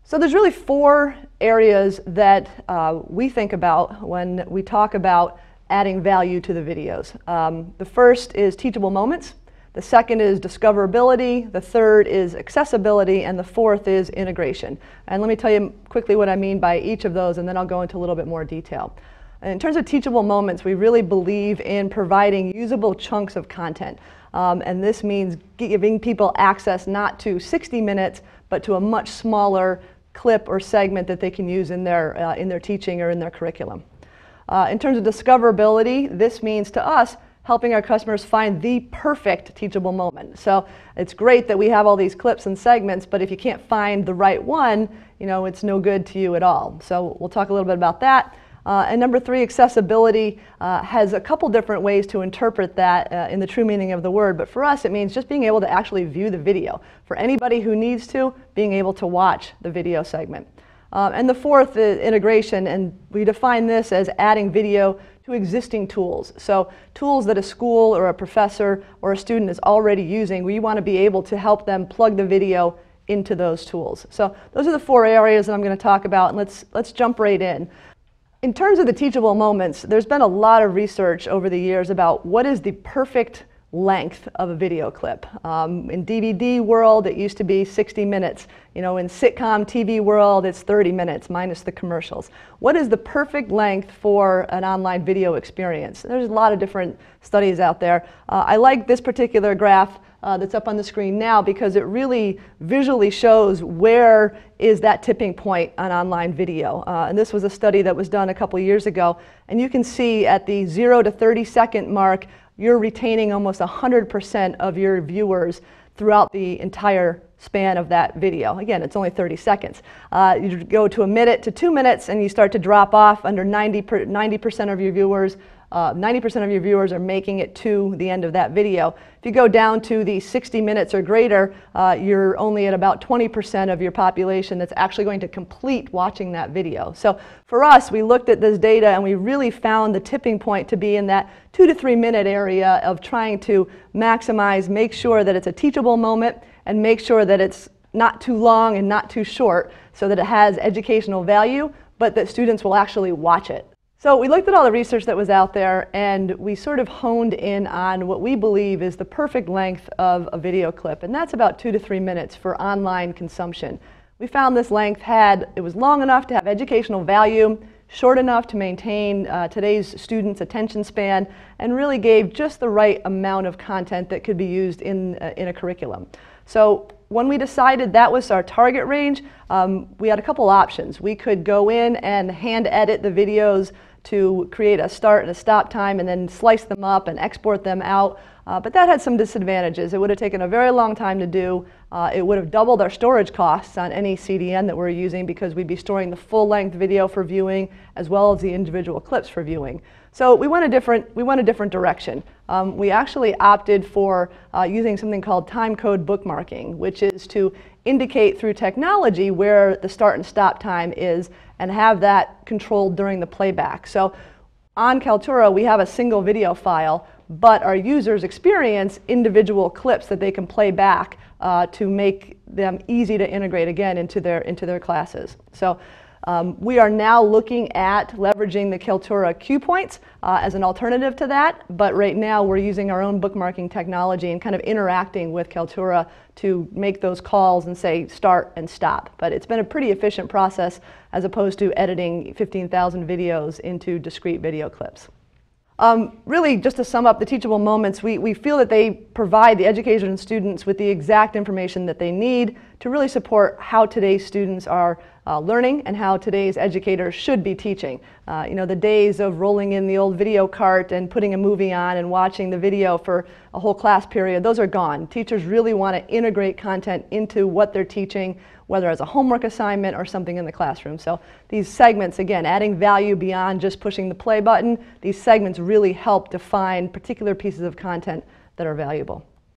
So there's really four areas that we think about when we talk about adding value to the videos. The first is teachable moments. The second is discoverability. The third is accessibility. And the fourth is integration. And let me tell you quickly what I mean by each of those, and then I'll go into a little bit more detail. In terms of teachable moments, we really believe in providing usable chunks of content. And this means giving people access not to 60 minutes, but to a much smaller clip or segment that they can use in their teaching or in their curriculum. In terms of discoverability, this means to us helping our customers find the perfect teachable moment. So it's great that we have all these clips and segments, but if you can't find the right one, it's no good to you at all. So we'll talk a little bit about that. And number three, accessibility has a couple different ways to interpret that in the true meaning of the word, but for us it means just being able to actually view the video. For anybody who needs to, being able to watch the video segment. And the fourth is integration, and we define this as adding video to existing tools. So tools that a school or a professor or a student is already using, we want to be able to help them plug the video into those tools. So those are the four areas that I'm going to talk about, and let's jump right in. In terms of the teachable moments, there's been a lot of research over the years about what is the perfect length of a video clip. In DVD world, it used to be 60 minutes. In sitcom TV world, it's 30 minutes minus the commercials. What is the perfect length for an online video experience? There's a lot of different studies out there. I like this particular graph that's up on the screen now because it really visually shows where is that tipping point on online video. And this was a study that was done a couple years ago. And you can see at the 0 to 30 second mark, you're retaining almost 100% of your viewers throughout the entire span of that video. Again, it's only 30 seconds. You go to a minute to 2 minutes and you start to drop off under 90% of your viewers. 90% of your viewers are making it to the end of that video. If you go down to the 60 minutes or greater, you're only at about 20% of your population that's actually going to complete watching that video. So for us, we looked at this data and we really found the tipping point to be in that 2 to 3 minute area of trying to maximize, make sure that it's a teachable moment and make sure that it's not too long and not too short so that it has educational value, but that students will actually watch it. So we looked at all the research that was out there and we sort of honed in on what we believe is the perfect length of a video clip, and that's about 2 to 3 minutes for online consumption. We found this length it was long enough to have educational value, short enough to maintain today's students' attention span, and really gave just the right amount of content that could be used in a curriculum. So when we decided that was our target range, we had a couple options. We could go in and hand edit the videos to create a start and a stop time and then slice them up and export them out. But that had some disadvantages. It would have taken a very long time to do. It would have doubled our storage costs on any CDN that we're using because we'd be storing the full-length video for viewing as well as the individual clips for viewing. So we went a different direction. We actually opted for using something called Timecode Bookmarking, which is to indicate through technology where the start and stop time is and have that controlled during the playback. So on Kaltura, we have a single video file, but our users experience individual clips that they can play back to make them easy to integrate again into their classes. So we are now looking at leveraging the Kaltura cue points as an alternative to that, but right now we're using our own bookmarking technology and kind of interacting with Kaltura to make those calls and say start and stop. But it's been a pretty efficient process as opposed to editing 15,000 videos into discrete video clips. Really, just to sum up the teachable moments, we feel that they provide the educators and students with the exact information that they need to really support how today's students are learning and how today's educators should be teaching. The days of rolling in the old video cart and putting a movie on and watching the video for a whole class period, those are gone. Teachers really want to integrate content into what they're teaching, whether as a homework assignment or something in the classroom. So these segments, again, adding value beyond just pushing the play button, these segments really help define particular pieces of content that are valuable.